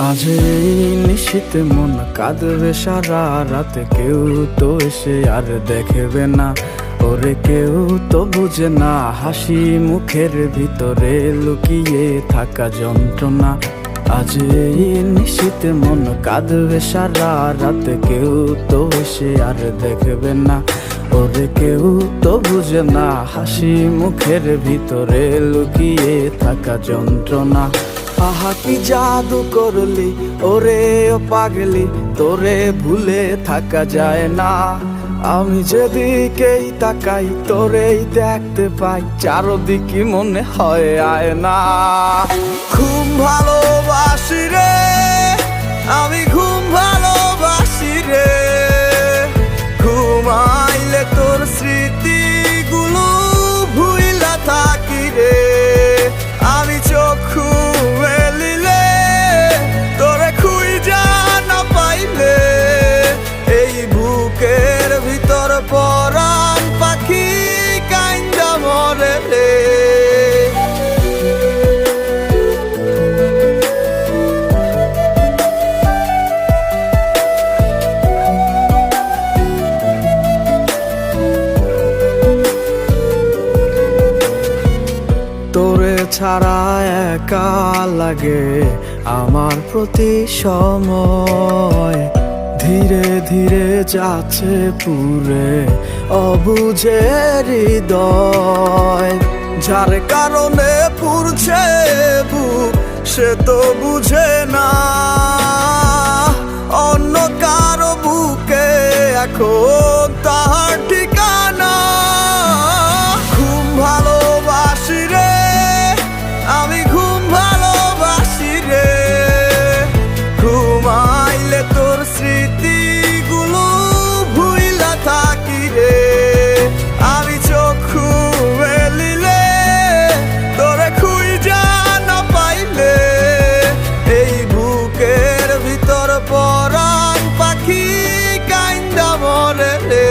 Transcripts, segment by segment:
আজ এই নিশীথে মন কাঁদবে সারা রাতে, কেউ তো এসে আর দেখবে না ওরে, কেউ তো বুঝে না হাসি মুখের ভিতরে লুকিয়ে থাকা যন্ত্রণা। আজ এই নিশীথে মন কাঁদবে সারা রাতে, কেউ তো এসে আর দেখবে না ওরে, কেউ তো বুঝে না হাসি মুখের ভিতরে লুকিয়ে থাকা যন্ত্রণা। আহা কি জাদু করলি ওরে ও পাগলি, তোরে ভুলে থাকা যায় না। আমি যেদিকেই তাকাই তোরেই দেখতে পাই, চারদিকে মনে হয় আয়না। ঘুম ভালোবাসি রে আমি, ঘুম ভালোবাসি রে, ঘুমাইলে তোর স্মৃতিগুলো ভুইলা থাকি রে। আমি চক্ষু মেলিলে তোরে খুঁজা না পাইলে, এই বুকের ভিতর পরাণ পাখি কাইন্দা মরে রে। তোরে ছাড়া একা লাগে আমার প্রতি সময়, ধীরে ধীরে যাচ্ছে পুরে অবুঝে হৃদয়। যার কারণে পুরছে বুক সে তো বুঝে না, অন্য কারো বুকে এখন তাহার ঠিকানা। ঘুম ভালোবাসি রে আমি, ঘুম ভালোবাসি রে, ঘুমাইলে তোর স্মৃতিগুলো ভুইলা থাকি রে। আমি চক্ষু মেলিলে তোরে খুঁজা না পাইলে, এই বুকের ভিতর পরাণ পাখি কাইন্দা মরে রে।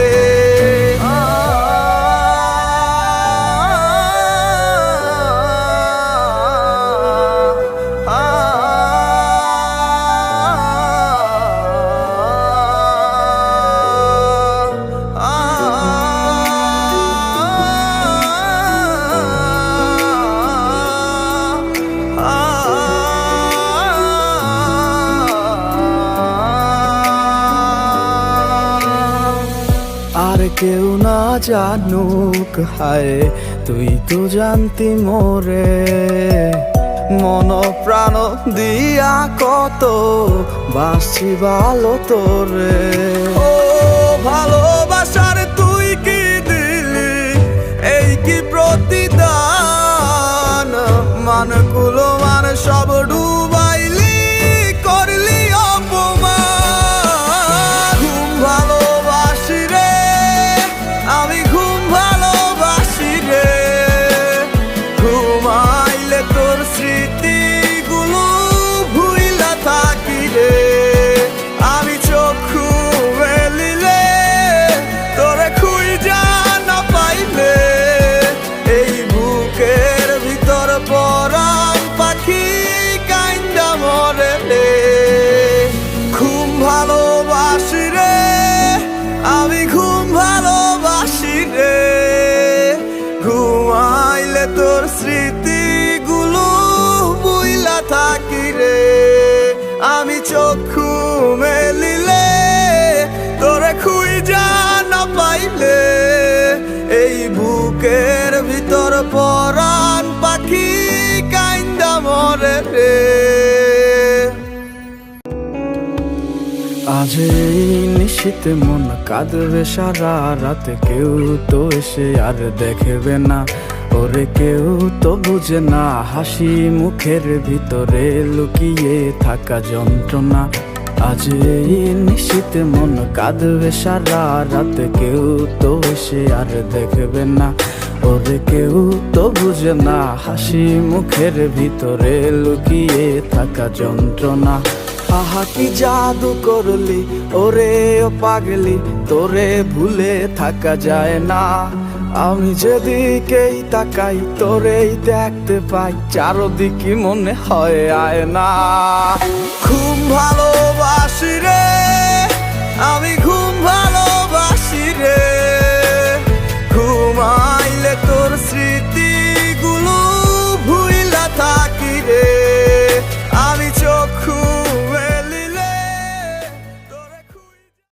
আর কেউ না জানুক হায়, তুই তো জানতি মোরে, মন প্রাণ দিয়া কত বাসছি ভালো তোরে। ও ভালোবাসার তুই কি দিলি, এই কি প্রতিদান, মানগুলো মান সব ডুবাইলি, করলি অপমান। ঘুম ভালোবাসি রে আমি, ঘুম ভালোবাসি রে, ঘুমাইলে তোর স্মৃতিগুলো ভুইলা থাকি রে। আমি চক্ষু মেলিলে তোরে খুঁজা না পাইলে, এই বুকের ভিতর পরাণ পাখি কাইন্দা মরে রে। ঘুম ভালোবাসি রে আমি, ঘুম ভালোবাসি রে, ঘুমাইলে তোর স্মৃতিগুলো ভুইলা থাকি রে। আমি চক্ষু মেলিলে তোরে খুঁজা না পাইলে, এই বুকের ভিতর পরাণ পাখি কাইন্দা মরে রে। আজ এই নিশীথে মন কাঁদবে সারা রাতে, কেউ তো এসে আর দেখবে না ওরে, কেউ তো বুঝে না হাসি মুখের ভিতরে লুকিয়ে থাকা যন্ত্রণা। আজ এই নিশীথে মন কাঁদবে সারা রাতে, কেউ তো এসে আর দেখবে না ওরে, কেউ তো বুঝে না হাসি মুখের ভিতরে লুকিয়ে থাকা যন্ত্রণা। আহা কি জাদু করলি ওরে ও পাগলি, তোরে ভুলে থাকা যায় না। আমি যেদিকেই তাকাই তোরেই দেখতে পাই, চারদিকে মনে হয় আয়না। খুব ভালোবাসি রে